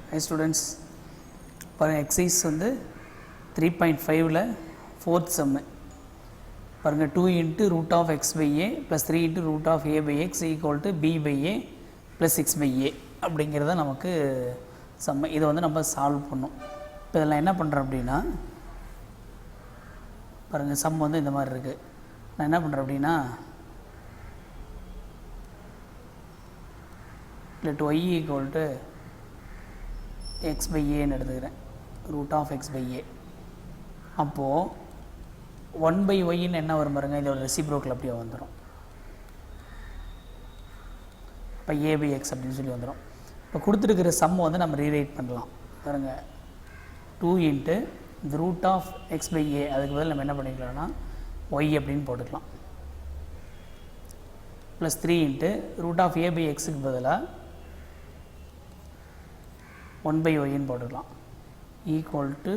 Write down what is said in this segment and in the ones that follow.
Hi students, பாருங்கள் exercise வந்து 3.5ல் 4th சம்மு பாருங்கள் 2 into root of x by a plus 3 into root of a by x equal to b by a plus 6 by a அப்படிங்கிறத நமக்கு சம்மு. இதை வந்து நம்ம solve பண்ணோம். இப்போ இதில் என்ன பண்ணுறேன் அப்படின்னா பாருங்கள் சம் வந்து இந்த மாதிரி இருக்குது. நான் என்ன பண்ணுறேன் அப்படின்னா let y equal to x by a ன்னு எடுத்துக்கிறேன், root of x by a. அப்போது 1 by y ன்னு என்ன வரும் பாருங்கள், இதோட ரெசிப்ரோக்கல் அப்படியே வந்துடும். இப்போ a by x அப்படின்னு சொல்லி வந்துடும். இப்போ கொடுத்துருக்கிற சம் வந்து நம்ம ரீரைட் பண்ணலாம் பாருங்கள். 2 into the root of x by a, அதுக்கு பதில் நம்ம என்ன பண்ணிக்கலாம்னா y அப்படின்னு போட்டுக்கலாம். Plus 3 into root of a by xக்கு பதிலாக 1 by y ன்னு போட்டுக்கலாம். Equal to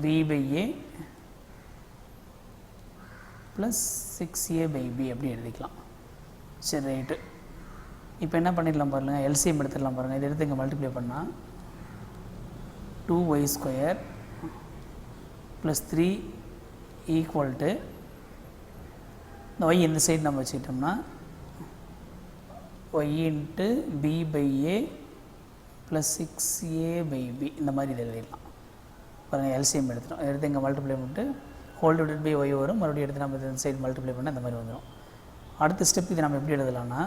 b by a plus 6a by b அப்படி எழுதிக்கலாம். சரி ரைட்டு. இப்போ என்ன பண்ணிடலாம் பாருங்கள், எல்சிஎம் எடுத்துடலாம் பாருங்கள். இதை எடுத்து இங்கே மல்டிப்ளை பண்ணால் 2y square plus 3 equal to இந்த y இந்த சைடு நம்ம வச்சுக்கிட்டோம்னா y into b by a plus 6a by b இந்த மாதிரி இதை எழுதிடலாம் பாருங்கள். எல்சிஎம் எடுத்துட்டோம், எடுத்து இங்கே மல்டிப்ளை பண்ணிட்டு ஹோல் டிவைடட் பை y வரும், மறுபடியும் எடுத்து நம்ம இந்த சைடு மல்டிப்ளை பண்ணால் இந்த மாதிரி வந்துடும். அடுத்த ஸ்டெப் இதை நம்ம எப்படி எழுதலாம்னா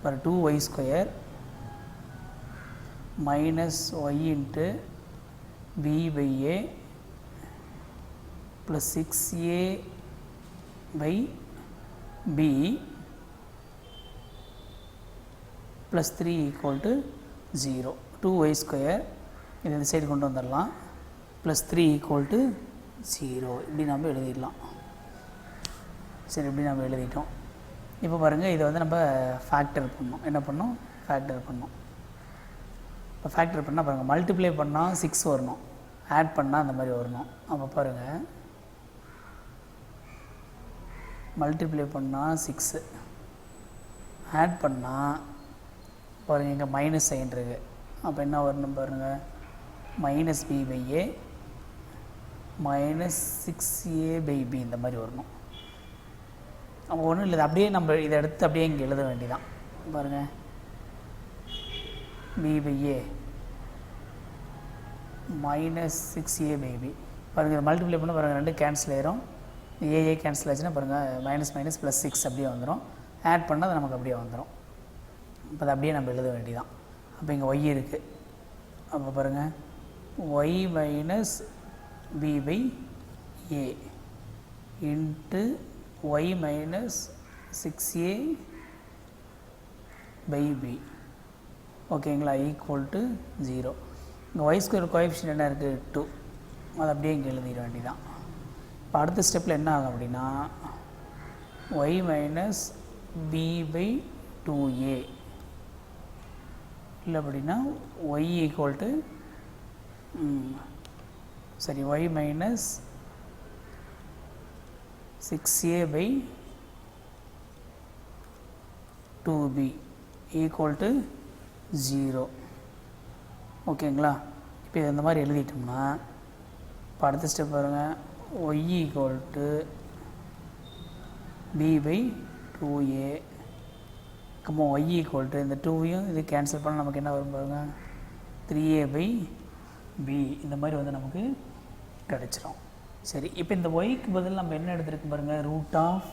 பாரு 2y square minus y into b by a plus 6a by b plus 3 equal to 0. 2y square இது இந்த சைடு கொண்டு வந்துடலாம், ப்ளஸ் 3 ஈக்குவல் டு 0 இப்படி நம்ம எழுதிடலாம். சரி, இப்படி நம்ம எழுதிட்டோம். இப்போ பாருங்கள், இதை வந்து நம்ம ஃபேக்டர் பண்ணோம். என்ன பண்ணோம், ஃபேக்டர் பண்ணோம். இப்போ ஃபேக்டர் பண்ணால் பாருங்கள், மல்டிப்ளை பண்ணால் 6 வரணும், ஆட் பண்ணால் அந்த மாதிரி வரணும். அப்போ பாருங்கள், மல்டிப்ளை பண்ணால் 6, ஆட் பண்ணால் பாருங்கள் இங்கே மைனஸ் சைன் இருக்குது. அப்போ என்ன வரணும் பாருங்கள், minus b by a minus 6a by b இந்த மாதிரி வரணும். அப்போ ஒன்றும் இல்லை, அப்படியே நம்ம இதை எடுத்து அப்படியே இங்கே எழுத வேண்டியதான் பாருங்கள். b by a minus 6a by b பாருங்கள், மல்டிப்ளை பண்ண பாருங்கள் ரெண்டு கேன்சல் ஆயிரும். ஏஏ கேன்சல் ஆச்சுன்னா பாருங்கள் மைனஸ் மைனஸ் ப்ளஸ் 6 அப்படியே வந்துடும். ஆட் பண்ணால் அது நமக்கு அப்படியே வந்துடும். இப்போ அதை அப்படியே நம்ம எழுத வேண்டியதான். அப்போ இங்கே ஒய் இருக்குது. அப்போ பாருங்கள் Y minus B by A into Y minus 6a by B ஓகேங்களா, ஈக்குவல் டு 0. இங்கே ஒய் ஸ்கொயர் கோஎஃபிஷியன்ட் என்ன இருக்குது 2, அதை அப்படியே இங்கே எழுதிட வேண்டியதான். இப்போ அடுத்த ஸ்டெப்பில் என்ன ஆகும் அப்படின்னா Y minus B by 2a இல்லை அப்படின்னா ஒய் ஈக்குவல் டு சரி Y minus 6a by 2b equal to 0 ஓகேங்களா. இப்போ இது இந்த மாதிரி எழுதிட்டோம்னா இப்போ அடுத்த ஸ்டெப் பாருங்கள், Y equal to b by 2a comma Y equal to இந்த 2வையும் இது கேன்சல் பண்ணால் நமக்கு என்ன வரும் பாருங்கள் 3a பை b இந்த மாதிரி வந்து நமக்கு கிடச்சிரும். சரி, இப்போ இந்த ஒய்க்கு பதில் நம்ம என்ன எடுத்துருக்கோம் பாருங்கள், root of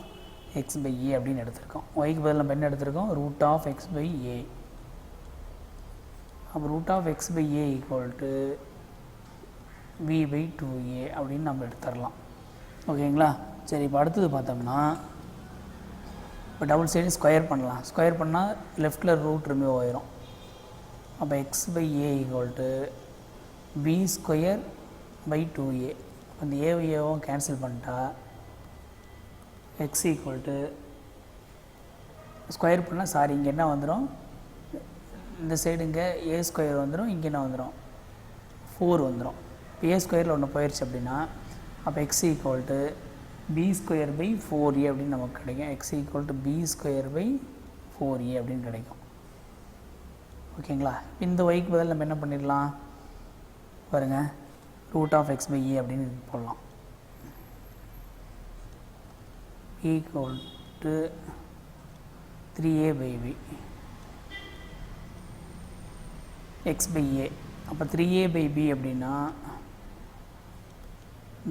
X by A அப்படின்னு எடுத்திருக்கோம். ஒய்க்கு பதில் நம்ம என்ன எடுத்திருக்கோம், root of X by A. அப்போ root of X by A equal to b by 2a அப்படின்னு நம்ம எடுத்துடலாம். ஓகேங்களா. சரி, இப்போ அடுத்தது பார்த்தோம்னா இப்போ டபுள் சைடு ஸ்கொயர் பண்ணலாம். ஸ்கொயர் பண்ணால் லெஃப்டில் ரூட் ரிமூவ் ஆயிரும். அப்போ X by A equal to B square by 2a. அந்த ஏவும் கேன்சல் பண்ணிட்டா எக்ஸ் ஈக்குவல் டு ஸ்கொயர் பண்ணால் சாரி இங்கே என்ன வந்துடும், இந்த சைடு இங்கே ஏ ஸ்கொயர் வந்துடும், இங்கே என்ன வந்துடும் 4 வந்துடும். இப்போ ஏ ஸ்கொயரில் ஒன்று போயிடுச்சு அப்படின்னா அப்போ x equal to B square by 4a அப்படின்னு நமக்கு கிடைக்கும். X equal to B square by 4a அப்படின்னு கிடைக்கும். ஓகேங்களா. இந்த ஒய்க்கு பதில் நம்ம என்ன பண்ணிடலாம் பாருங்கள், root of X by A அப்படின்னு போடலாம். Equal to 3a by b x by a. அப்போ 3a by b அப்படின்னா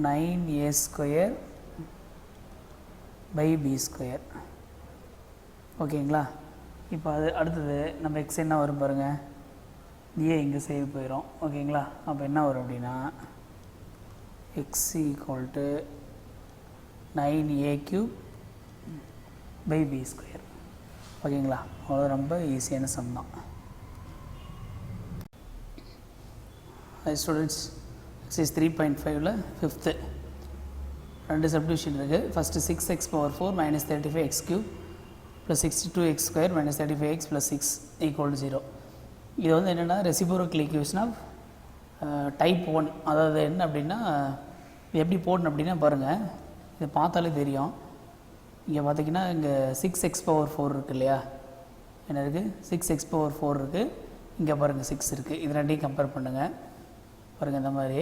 9a square by b square. ஓகேங்களா. இப்போ அது அடுத்தது நம்ம எக்ஸ் என்ன வரும் பாருங்கள், ஏ இங்கே சைடு போயிடும். ஓகேங்களா. அப்போ என்ன வரும் அப்படின்னா x equal to 9a cube by b square. ஓகேங்களா. அவ்வளோ ரொம்ப ஈஸியான சம் தான். ஸ்டூடெண்ட்ஸ், எக்ஸைஸ் 3.5ல் 5th 2 சப்டிவிஷன் இருக்குது. First 6x power 4 minus 35x cube plus 62x square minus 35x plus 6 equal to 0. இது வந்து என்னென்னா ரெசிப்ரோக்கல் ஈக்குவேஷன் ஆஃப் டைப் 1. அதாவது என்ன அப்படின்னா இது எப்படி போடணும் அப்படின்னா பாருங்கள், இது பார்த்தாலே தெரியும். இங்கே பார்த்தீங்கன்னா இங்கே 6x பவர் 4 இருக்குது இல்லையா, என்ன இருக்குது 6x பவர் 4 இருக்குது. இங்கே பாருங்கள் 6 இருக்குது. இது ரெண்டையும் கம்பேர் பண்ணுங்கள். பாருங்கள் இந்த மாதிரி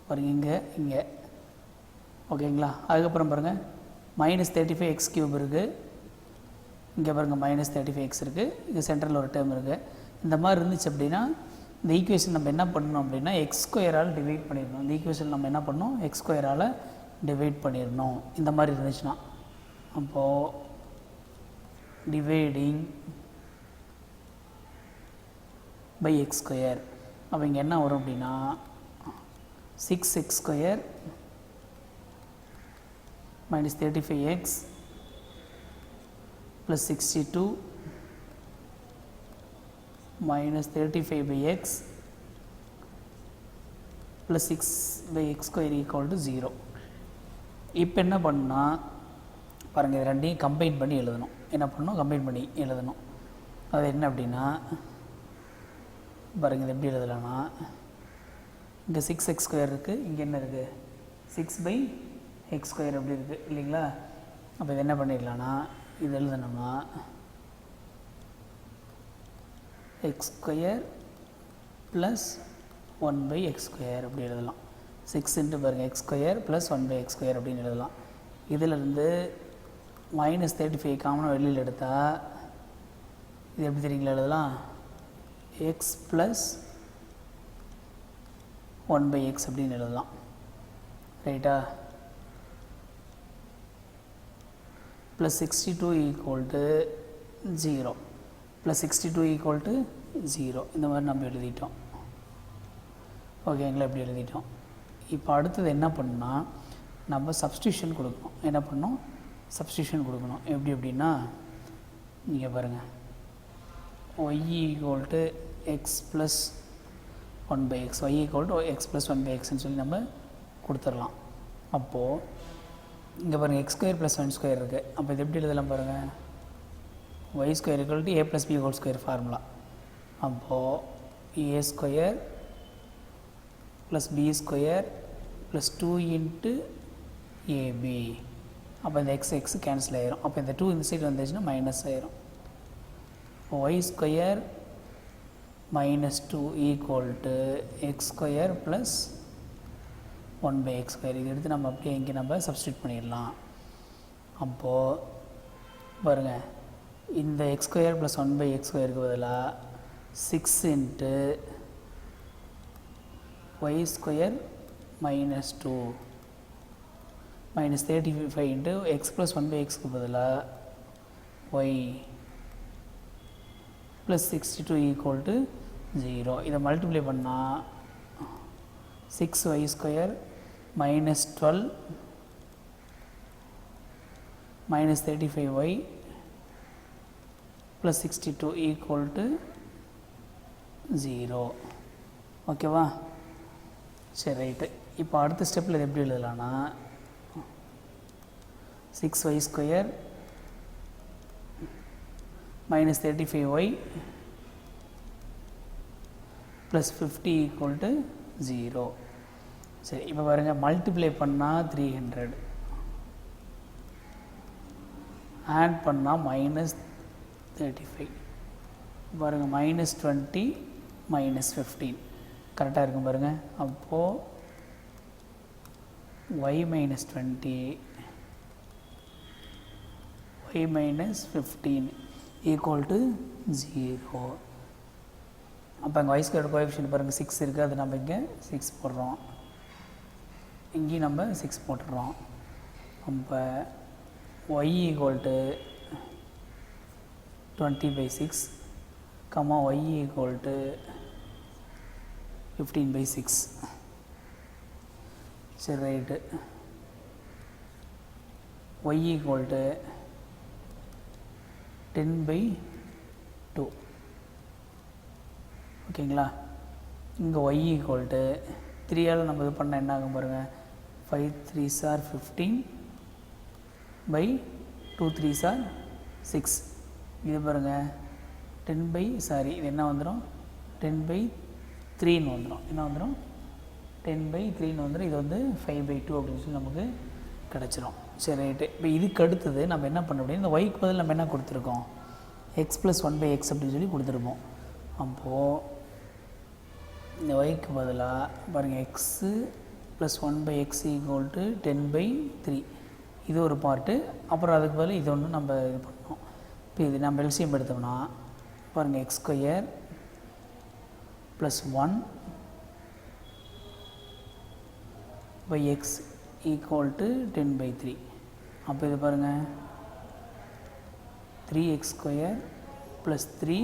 பாருங்கள் இங்கே இங்கே. ஓகேங்களா. அதுக்கப்புறம் பாருங்கள் மைனஸ் 35x கியூப் இருக்குது. இங்கே பாருங்கள் மைனஸ் 35x இருக்குது. இங்கே சென்டரில் ஒரு டேர்ம் இருக்குது. இந்த மாதிரி இருந்துச்சு அப்படின்னா இந்த ஈக்குவேஷன் நம்ம என்ன பண்ணணும் அப்படின்னா எக்ஸ் ஸ்கொயரால் டிவைட் பண்ணிடணும். இந்த ஈக்குவேஷன் நம்ம என்ன பண்ணணும், எக்ஸ் ஸ்கொயரால் டிவைட் பண்ணிடணும். இந்த மாதிரி இருந்துச்சுன்னா அப்போது டிவைடிங் பை எக்ஸ் ஸ்கொயர். அப்போ இங்கே என்ன வரும் அப்படின்னா 6x square minus 35x plus 62 minus 35 by x plus 6 by x square equal to 0. இப்போ என்ன பண்ணால் பாருங்கள், இது ரெண்டையும் கம்பைன் பண்ணி எழுதணும். என்ன பண்ணணும், கம்பைன் பண்ணி எழுதணும். அது என்ன அப்படின்னா பாருங்கள், இது எப்படி எழுதலாம்னா இங்கே 6x ஸ்கொயர் இருக்குது, இங்கே என்ன இருக்குது 6 by எக்ஸ் ஸ்கொயர் அப்படி இருக்குது இல்லைங்களா. அப்போ இது என்ன பண்ணிடலான்னா இது எழுதணும்னா x square plus 1 by x square அப்படி எழுதலாம். 6 இன்ட்டு பாருங்கள் x square plus 1 by x square அப்படின்னு எழுதலாம். இதிலிருந்து மைனஸ் 35 காமனாக வெளியில் எடுத்தால் இது எப்படி தெரியுங்களா எழுதலாம், எக்ஸ் ப்ளஸ் 1 பை எக்ஸ் அப்படின்னு எழுதலாம். ரைட்டா. plus 62 equal to 0 plus 62 equal to 0 இந்த மாதிரி நம்ம எழுதிட்டோம். ஓகேங்களா. இப்படி எழுதிட்டோம். இப்போ அடுத்தது என்ன பண்ணால் நம்ம சப்ஸ்டியூஷன் கொடுக்கணும். என்ன பண்ணணும், சப்ஸ்டியூஷன் கொடுக்கணும். எப்படி அப்படின்னா நீங்கள் பாருங்கள் y equal to x plus 1 by x, y equal to x plus 1 by xன்னு சொல்லி நம்ம கொடுத்துடலாம். அப்போது இங்கே பாருங்கள் எக்ஸ் ஸ்கொயர் ப்ளஸ் 1 ஸ்கொயர் இருக்குது. அப்போ இது எப்படி எழுதலாம் பாருங்கள், y square equal to a plus b whole square formula. அப்போது a square plus b square plus 2 into a b. அப்போ இந்த எக்ஸ் கேன்சல் ஆகிரும். அப்போ இந்த 2 இந்த சைடு வந்துச்சுன்னா மைனஸ் ஆகிரும். Y square minus 2 equal to x square plus 1 by x square. இது எடுத்து நம்ம அப்படியே இங்கே நம்ம சப்ஸ்டியூட் பண்ணிடலாம். அப்போது பாருங்கள் இந்த x square plus 1 by x ஸ்கொயருக்கு பதிலாக 6 into y square minus 2 minus 35 into x plus 1 by xக்கு பதிலாக ஒய் ப்ளஸ் 62 ஈக்குவல் டு 0. இதை மல்டிப்ளை பண்ணால் 6y square minus 12 minus 35y plus 62 equal to 0. ஓகேவா. சரி ரைட்டு. இப்போ அடுத்த ஸ்டெப்பில் இது எப்படி எழுதலாம்னா 6y square minus 35y plus 50 equal to 0. சரி இப்போ பாருங்கள் மல்டிப்ளை பண்ணால் 300, ஆட் பண்ணால் மைனஸ் 35. பாருங்கள் -20 -15 கரெக்டாக இருக்கும் பாருங்கள். அப்போது y -20 y -15 ஈக்குவல் டு 0. அப்போ அங்கே y ஸ்கொயர் கோஎஃபிஷியன்ட் பாருங்கள் 6 இருக்குது, அது நம்ம இங்கே 6 போடுறோம், இங்கேயும் நம்ம 6 போட்டுடுறோம். அப்போ y equal to 20/6, y equal to 15/6. சரி ரைட்டு. y equal to 10/2. ஓகேங்களா? இங்கே y ஈக்குவல் டு 3ஆல் நம்ம இது பண்ணால் என்ன ஆகும் பாருங்கள், 5 3s are 15/2 3s are 6. இது பாருங்கள் 10 இது என்ன வந்துடும், 10/3ன்னு வந்துடும். என்ன வந்துடும், 10/3ன்னு வந்துடும். இது வந்து 5/2 அப்படின்னு சொல்லி நமக்கு கிடச்சிரும். சரி ரைட்டு. இப்போ இதுக்கு அடுத்தது நம்ம என்ன பண்ண முடியும், இந்த ஒய்க்கு பதில் நம்ம என்ன கொடுத்துருக்கோம், x + 1/x அப்படின்னு சொல்லி கொடுத்துருப்போம். அப்போது இந்த ஒய்க்கு பதிலாக பாருங்கள் x + 1/x ஈக்குவல் டு 10/3 இது ஒரு பார்ட்டு. அப்புறம் அதுக்கு பதில் இது ஒன்று நம்ம இது பண்ணோம். இப்போ இது நம்ம எல்சிஎம் எடுத்தோம்னா பாருங்கள் x² + 1/x ஈக்குவல் டு 10/3. அப்போ இது பாருங்கள் 3x² + 3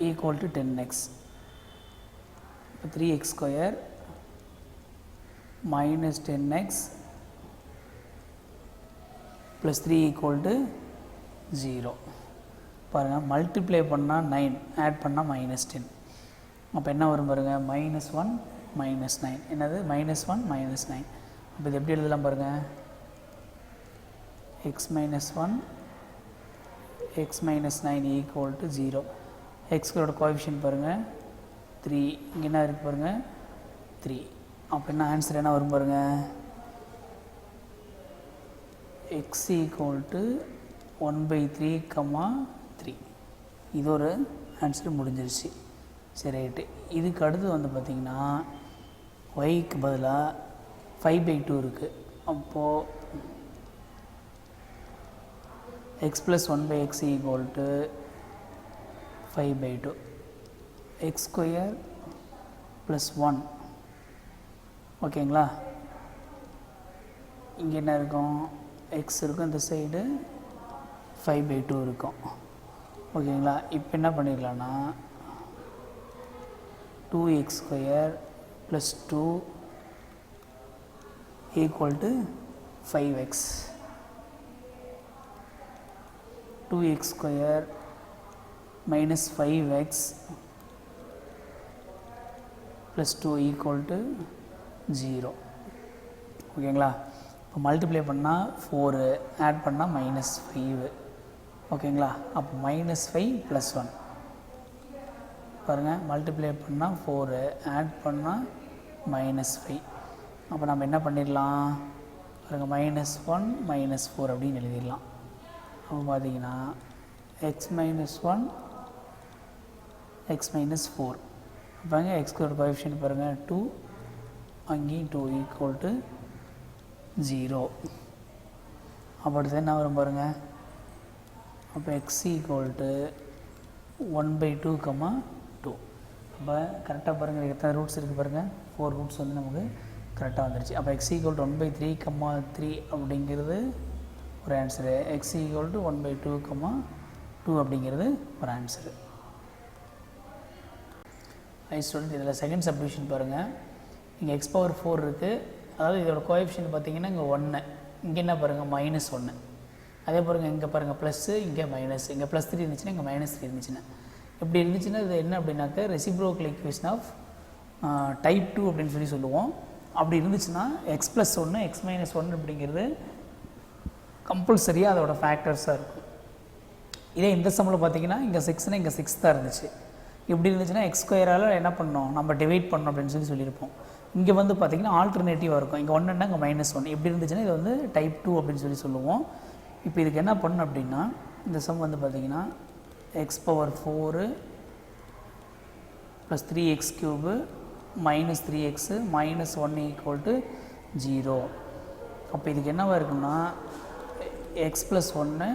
ஈக்குவல் டு 10x. இப்போ 3x² - 10x + 3 ஈக்குவல் டு 0. பாருங்கள் மல்டிப்ளை பண்ணால் 9, ஆட் பண்ணால் -10. அப்போ என்ன வரும் பாருங்கள், -1 -9. என்னது, -1 -9. அப்போ இது எப்படி எழுதலாம் பாருங்கள், x - 1 x - 9 equal to 0. எக்ஸ்களோட coefficient பாருங்கள் 3, இங்கே என்ன இருக்குது பாருங்கள் 3. அப்போ என்ன ஆன்சர் என்ன வரும் பாருங்கள், x ஈக்குவல் டு 1/3, 3. இது ஒரு ஆன்சர் முடிஞ்சிருச்சு. சரி ரைட்டு. இதுக்கு அடுத்து வந்து பார்த்திங்கன்னா ஒய்க்கு பதிலாக 5/2 இருக்குது. அப்போது x + 1/x equal to 5/2. x² + 1. ஓகேங்களா? இங்கே என்ன இருக்கும், x இருக்கும், இந்த சைடு 5/2 இருக்கும். ஓகேங்களா? இப்போ என்ன பண்ணிக்கலாம்னா 2x² + 2 equal to 5x. 2x² - 5x + 2 equal to 0. ஓகேங்களா? இப்போ மல்டிப்ளை பண்ணால் 4, ஆட் பண்ணால் -5. ஓகேங்களா? அப்போ -5 + 1 பாருங்கள், மல்டிப்ளை பண்ணால் 4, ஆட் பண்ணால் -5. அப்போ நம்ம என்ன பண்ணிடலாம் பாருங்கள், -1 -4 அப்படின்னு எழுதிடலாம். அப்போ பார்த்தீங்கன்னா x - 1 x - 4. பாருங்கள் x-க்கு கோஎஃபிஷியன்ட் பாருங்கள் 2, அங்கேயும் 2 ஈக்குவல் டு 0. அப்போ அடுத்து என்ன வரும் பாருங்கள், அப்போ x ஈக்குவல் டு 1/2, 2. அப்போ கரெக்டாக பாருங்கள் எத்தனை ரூட்ஸ் இருக்குது பாருங்கள், 4 ரூட்ஸ் வந்து நமக்கு கரெக்டாக வந்துருச்சு. அப்போ x ஈக்குவல் டு 1/3, 3 அப்படிங்கிறது ஒரு ஆன்சரு. x ஈக்குவல் டு 1/2, 2 அப்படிங்கிறது ஒரு ஆன்சரு. ஸ்டூடெண்ட், இதில் செகண்ட் சப்டிவிஷன் பாருங்கள். இங்கே x⁴ இருக்குது. அதாவது இதோட கோஎஃபிஷியன்ட் பார்த்தீங்கன்னா இங்கே 1, இங்கே என்ன பாருங்கள் -1. அதே பாருங்கள் இங்கே பாருங்கள் ப்ளஸ்ஸு, இங்கே மைனஸ். இங்கே +3 இருந்துச்சுன்னா இங்கே -3 இருந்துச்சுன்னா இப்படி இருந்துச்சுன்னா இது என்ன அப்படின்னாக்க ரெசிப்ரோக்கல் ஈக்குவேஷன் ஆஃப் டைப் 2 அப்படின்னு சொல்லி சொல்லுவோம். அப்படி இருந்துச்சுன்னா x + 1 x - 1 அப்படிங்கிறது கம்பல்சரியாக அதோட ஃபேக்டர்ஸாக இருக்கும். இதே இந்த சம்மில் பார்த்தீங்கன்னா இங்கே 6னா இங்கே 6 தான் இருந்துச்சு. இப்படி இருந்துச்சுன்னா x² என்ன பண்ணோம், நம்ம டிவைட் பண்ணோம் அப்படின்னு சொல்லியிருப்போம். இங்கே வந்து பார்த்திங்கன்னா ஆல்டர்னேட்டிவாக இருக்கும். இங்கே 1ன்னா இங்கே -1. எப்படி இருந்துச்சுன்னா இது வந்து டைப் 2 அப்படின்னு சொல்லுவோம். இப்போ இதுக்கு என்ன பண்ணணும் அப்படின்னா இந்த சம் வந்து பார்த்திங்கன்னா x power 4 plus 3x cube minus 3x minus 1 equal to 0. அப்போ இதுக்கு என்னவாக இருக்குன்னா x plus 1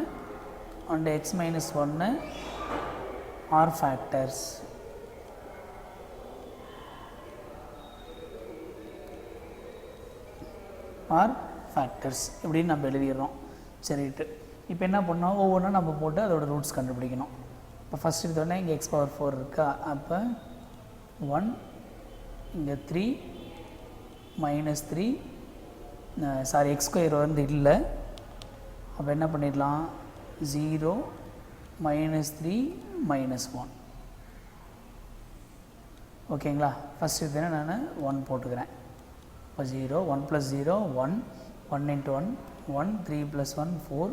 and x minus 1 are factors. Are factors இப்படின்னு நம்ம எழுதிடுறோம். சரிட்டு இப்போ என்ன பண்ணோம், ஒவ்வொன்றா நம்ம போட்டு அதோட ரூட்ஸ் கண்டுபிடிக்கணும். இப்போ ஃபஸ்ட் எடுத்தோடனே இங்கே எக்ஸ் பவர் 4 இருக்கா, அப்போ 1 இங்கே 3 மைனஸ் 3 சாரி எக்ஸ் ஸ்கொயர் வந்து இல்லை. அப்போ என்ன பண்ணிடலாம் 0 மைனஸ் 3 மைனஸ் 1. ஓகேங்களா, ஃபஸ்ட் எடுத்தோடனே நான் 1 போட்டுக்கிறேன். இப்போ 0 1 + 0 1 1 × 1 1 3 + 1 4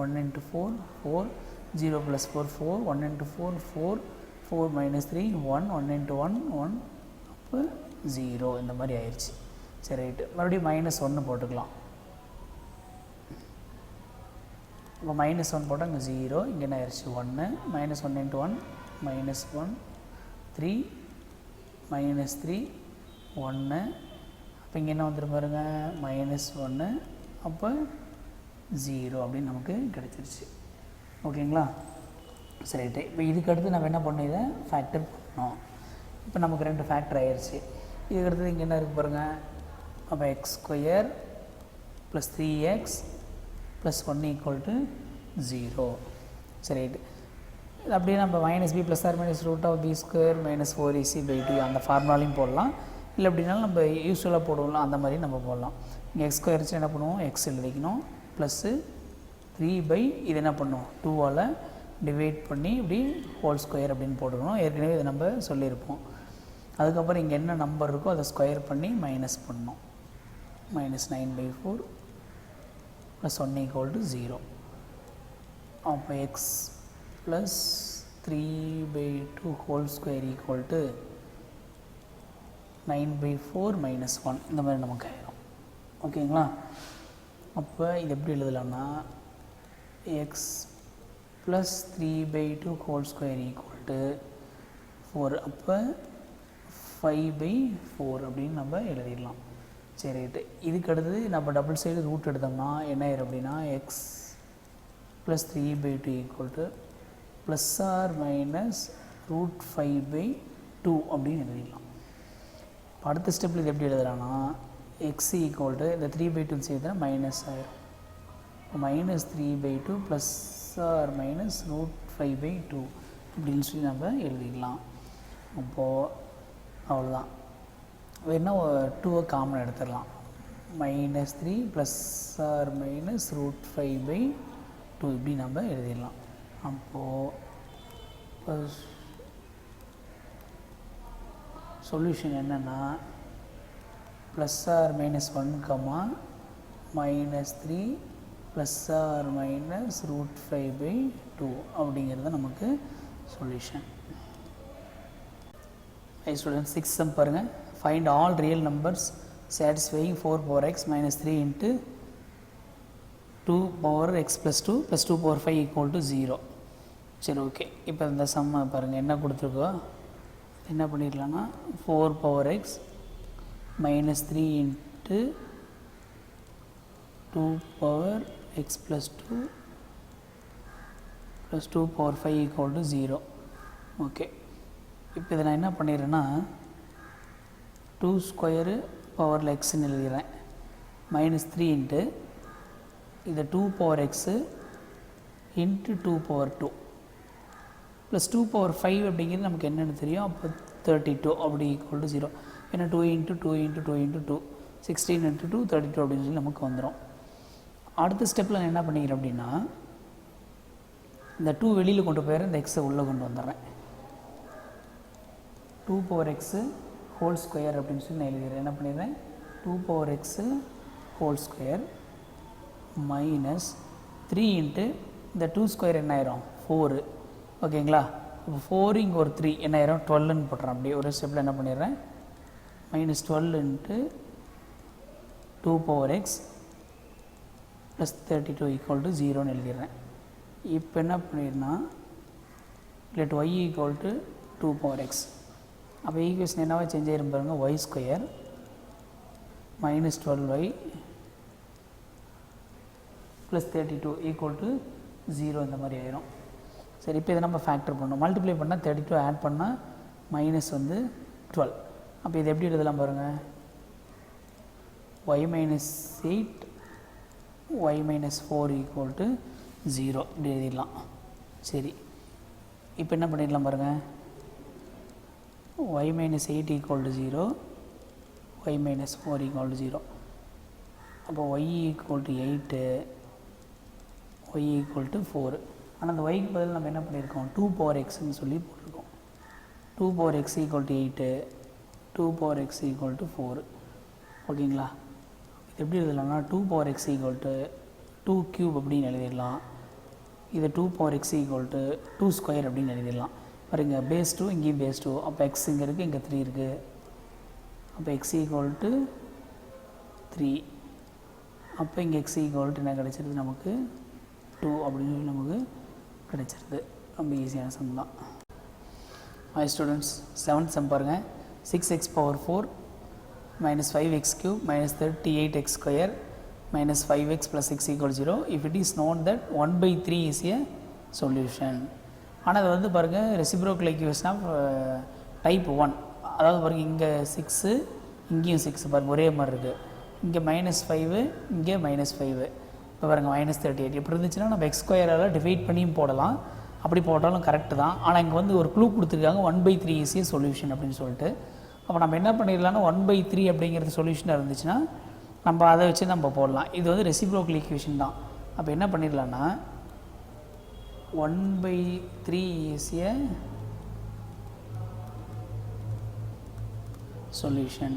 1 × 4 4 0 + 4 4 1 × 4 4 4 - 3 1 1 × 1 1 அப்போ 0 இந்த மாதிரி ஆயிடுச்சு. சரி ரைட்டு, மறுபடியும் -1 போட்டுக்கலாம். இப்போ -1 போட்டால் இங்கே 0, இங்கே என்ன ஆயிடுச்சு 1 -1 × 1 -1 3 -3 1. இப்போ இங்கே என்ன வந்துடும் பாருங்க -1 அப்போ 0 அப்படின்னு நமக்கு கிடச்சிருச்சு. ஓகேங்களா, சரிட்டு. இப்போ இதுக்கு அடுத்து நம்ம என்ன பண்ணோம், இதை ஃபேக்டர் பண்ணோம். இப்போ நமக்கு 2 ஃபேக்டர் ஆயிடுச்சு. இதுக்கு அடுத்தது இங்கே என்ன இருக்குது பாருங்கள், அப்போ X square plus 3x plus 1 = 0. சரிட்டு, இது அப்படியே நம்ம -b + r - √b² - 4ac/2 அந்த ஃபார்முலாலையும் போடலாம். இல்லை அப்படின்னாலும் நம்ம யூஸ்வலாக போடுவோம்ல அந்த மாதிரி நம்ம போடலாம். இங்கே எக்ஸ் ஸ்கொயர் வச்சு என்ன பண்ணுவோம், எக்ஸ் எழுதிக்கணும் ப்ளஸ்ஸு 3 இது என்ன பண்ணுவோம் 2ஆல் டிவைட் பண்ணி இப்படி ஹோல் ஸ்கொயர் அப்படின்னு போட்டுக்கணும். ஏற்கனவே இதை நம்ம சொல்லியிருப்போம். அதுக்கப்புறம் இங்கே என்ன நம்பர் இருக்கோ அதை ஸ்கொயர் பண்ணி மைனஸ் பண்ணணும். -9/4 ப்ளஸ் 1 = 0. அப்போ எக்ஸ் ப்ளஸ் 3/2 ஹோல் ஸ்கொயர் = 9/4 - 1 இந்த மாதிரி நமக்கு ஆயிடும். ஓகேங்களா, அப்போ இது எப்படி எழுதலாம்னா எக்ஸ் ப்ளஸ் 3/2 ஹோல் ஸ்கொயர் = 4 அப்போ 5/4 அப்படின்னு நம்ம எழுதிடலாம். சரி ரைட்டு, இதுக்கு அடுத்தது நம்ம டபுள் சைடு ரூட் எடுத்தோம்னா என்ன ஆயிரும் அப்படின்னா எக்ஸ் ப்ளஸ் 3/2 = ± √5/2 அப்படின்னு எழுதிடலாம். அடுத்த ஸ்டெப்பில் இது எப்படி எழுதலாம்னா எக்ஸ் = இந்த 3/2 சேர்த்துனா மைனஸ் ஆயிரும். -3/2 ± √5/2 அப்படின்னு சொல்லி நம்ம எழுதிடலாம். அப்போது அவ்வளோதான், வேணா 2 காமன் எடுத்துடலாம். -3 ± √5/2 இப்படி நம்ம எழுதிடலாம். அப்போது சொல்யூஷன் என்னென்னா +r - 1, -3 ± √5/2 அப்படிங்கிறது நமக்கு சொல்யூஷன். ஐ ஸ்டூடெண்ட்ஸ் 6 சம் பாருங்கள். Find all real numbers satisfying 4 x - 3 × 2 x + 2 + 2 5 = 0. சரி ஓகே, இப்போ இந்த சம்மை பாருங்கள் என்ன கொடுத்துருக்கோ என்ன பண்ணிடலாம்னா 4 x - 3 × 2 x + 2 + 2 5 = 0. ஓகே, இப்போ இதை நான் என்ன பண்ணிடுறேன்னா 2 ஸ்கொயரு பவரில் எக்ஸ்ன்னு எழுதிடுறேன். -3 × இதை 2 x × 2 ப்ளஸ் 2 5 அப்படிங்கிறது நமக்கு என்னென்னு தெரியும். அப்போ 32 அப்படி = 0. ஏன்னா 2 × 2 × 2 × 2 16 × 2 32 அப்படின்னு சொல்லி நமக்கு வந்துடும். அடுத்த ஸ்டெப்பில் நான் என்ன பண்ணிக்கிறேன் அப்படின்னா இந்த 2 வெளியில் கொண்டு போயிடுறேன், இந்த எக்ஸை உள்ளே கொண்டு வந்துடுறேன். 2 x ஹோல் ஸ்கொயர் அப்படின்னு சொல்லி நான் எழுதிடுறேன். என்ன பண்ணிடுறேன் 2 x ஹோல் ஸ்கொயர் -3 × இந்த 2 ஸ்கொயர் என்ன ஆயிரும் 4. ஓகேங்களா, இப்போ 4 இங்கே ஒரு 3 என்ன ஆயிரும் 12ன்னு போட்டுறேன். அப்படியே ஒரு ஸ்டெப்பில் என்ன பண்ணிடுறேன் -12 × 2 x + 32 = 0ன்னு எழுதிடுறேன். இப்போ என்ன பண்ணிடனா let y equal to 2 power x. அப்போ ஈக்குவேஷன் என்னவா சேஞ்ச் ஆகிரும் பாருங்க, y square minus 12y plus 32 equal to 0 இந்த மாதிரி ஆயிரும். சரி, இப்போ இதை நம்ம ஃபேக்டர் பண்ணணும். மல்டிப்ளை பண்ணால் 32 ஆட் பண்ணால் மைனஸ் வந்து 12. அப்போ இது எப்படி எழுதலாம் பாருங்கள், y minus 8 y minus 4 equal to 0 இப்படி எழுதிடலாம். சரி, இப்போ என்ன பண்ணிடலாம் பாருங்கள், y minus 8 equal to 0 y minus 4 equal to 0. அப்போ y equal to 8 y equal to 4. ஆனால் அந்த yக்கு பதில் நம்ம என்ன பண்ணியிருக்கோம், 2 power xன்னு சொல்லி போட்டிருக்கோம். 2 power x equal to 8 2 power x equal to 4. ஓகேங்களா, இது எப்படி எழுதலாம்னா 2 power x equal to 2 cube அப்படின்னு எழுதிடலாம். இது 2 power x equal to 2 square அப்படின்னு எழுதிடலாம். பாருங்க, பேஸ் 2 இங்கேயும் பேஸ் 2, அப்போ x இங்கே இருக்குது, இங்கே 3 இருக்குது. அப்போ x equal to 3. அப்போ இங்கே x equal to என்ன கிடைச்சிருது நமக்கு 2 அப்படின்னு சொல்லி நமக்கு கிடைச்சிருது. ரொம்ப ஈஸியான சம் தான். ஹை ஸ்டூடெண்ட்ஸ், 7th சம் பாருங்கள். 6x power 4 minus 5x cube minus 38x square minus 5x plus 6 equal 0 if it is known that 1/3 is a solution. ஆனால் அது வந்து பாருங்கள் ரெசிப்ரோக்கல் ஈக்குவேஷன் ஆஃப் டைப் 1. அதாவது பாருங்கள், இங்கே 6 இங்கேயும் 6 பாருங்கள் ஒரே மாதிரி இருக்குது. இங்கே -5 இங்கே -5. இப்போ பாருங்கள் -38 இப்படி இருந்துச்சுன்னா நம்ம எக்ஸ் ஸ்கொயரால் டிவைட் பண்ணியும் போடலாம். அப்படி போட்டாலும் கரெக்டு தான். ஆனால் இங்கே வந்து ஒரு க்ளூ கொடுத்துருக்காங்க 1/3 is a சொல்யூஷன் அப்படின்னு சொல்லிட்டு. அப்போ நம்ம என்ன பண்ணிடலாம்னா 1/3 அப்படிங்கிறது சொல்யூஷனாக இருந்துச்சுன்னா நம்ம அதை வச்சு நம்ம போடலாம். இது வந்து ரெசிப்ரோக்கல் ஈக்குவேஷன் தான். அப்போ என்ன பண்ணிடலான்னா 1/3 is a solution.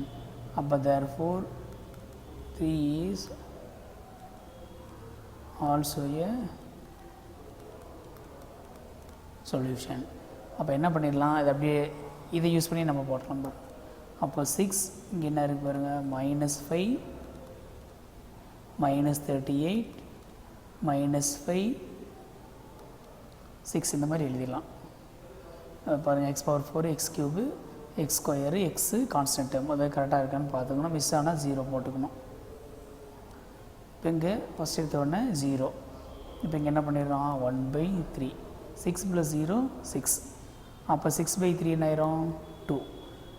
அப்போ therefore 3 is also a solution. அப்போ என்ன பண்ணிடலாம், இது அப்படியே இதை யூஸ் பண்ணி நம்ம போடலாம். அப்போ 6 இங்கே என்ன இருக்குது பாருங்கள், -5 -38 -5 6 இந்த மாதிரி எழுதிடலாம். பாருங்கள், x power 4 x cube x square x constant term, அது கரெக்டாக இருக்கான்னு பார்த்துக்கணும். மிஸ் ஆனால் 0 போட்டுக்கணும். இப்போ இங்கே ஃபஸ்ட் எடுத்த உடனே 0. இப்போ இங்கே என்ன பண்ணிடுறோம் 1/3. 6 + 0 6. அப்போ 6/3 என்ன ஆயிரும் 2.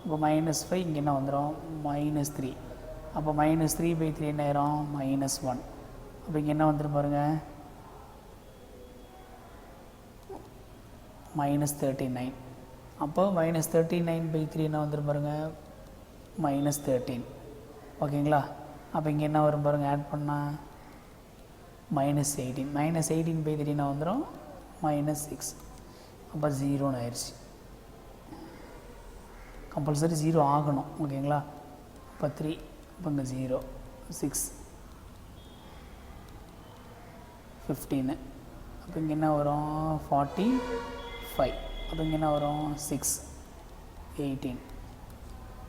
அப்போ -5 இங்கே என்ன வந்துடும் -3. அப்போ -3/3 என்ன ஆயிரும் -1. அப்போ இங்கே என்ன வந்துடும் பாருங்கள் -39. அப்போ -39/3 என்ன வந்துடும் பாருங்கள் -13. ஓகேங்களா, அப்போ இங்கே என்ன வரும் பாருங்கள், ஆட் பண்ணால் -18. -18/3 என்ன வந்துடும் -6. அப்போ 0ன்னு ஆயிடுச்சு. கம்பல்சரி 0 ஆகணும். ஓகேங்களா, அப்போ 3. இப்போ இங்கே 0 6 15. அப்போ இங்கே என்ன வரும் 45. அப்போ இங்கே என்ன வரும் 6 18.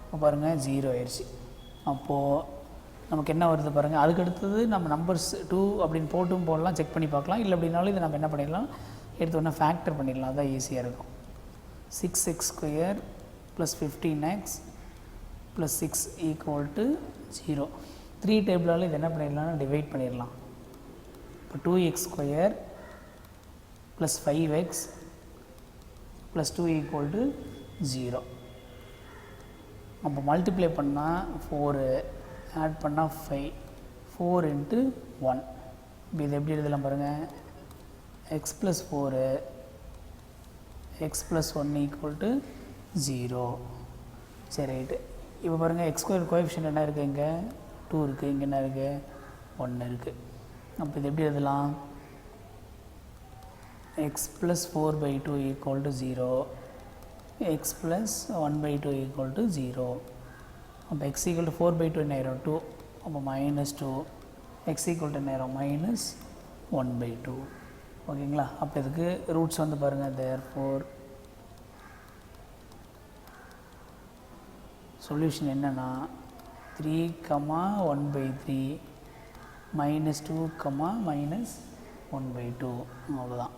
இப்போ பாருங்கள் 0 ஆயிடுச்சு. அப்போது நமக்கு என்ன வருது பாருங்கள். அதுக்கு அடுத்தது நம்ம நம்பர்ஸ் 2 அப்படின்னு போட்டும் போடலாம், செக் பண்ணி பார்க்கலாம். இல்லை அப்படின்னாலும் இதை நம்ம என்ன பண்ணிடலாம், எடுத்தோடனே ஃபேக்டர் பண்ணிடலாம். அதான் ஈஸியாக இருக்கும். 6x square plus 15x plus 6 equal to 0. 3 டேபிளால் இது என்ன பண்ணிடலாம்னா டிவைட் பண்ணிடலாம். இப்போ 2x square plus 5x plus 2 equal to 0. அப்போ மல்டிப்ளை பண்ணால் 4, ஆட் பண்ணால் 5. 4 × 1. இப்போ இது எப்படி எழுதலாம் பாருங்கள், x + 4 x + 1 ஈக்குவல் டு 0. சரி, ரைட்டு. இப்போ பாருங்கள் x ஸ்கொயர் கோஎஃபிஷியன்ட் என்ன இருக்குது, இங்கே 2 இருக்குது, இங்கே என்ன இருக்குது 1 இருக்குது. அப்போ இது எப்படி எழுதலாம், x + 4/2 equal to 0 x + 1/2 equal to 0. அப்போ x ஈக்குவல் டு 4/2 என்ன ஆயிரும் 2. அப்போ -2. x ஈக்குவல் டு என்ன ஆயிரும் -1/2. ஓகேங்களா, அப்போ இதுக்கு ரூட்ஸ் வந்து பாருங்கள், therefore சொல்யூஷன் என்னென்னா 3, 1/3 -2, 1/2 அவ்வளோதான்.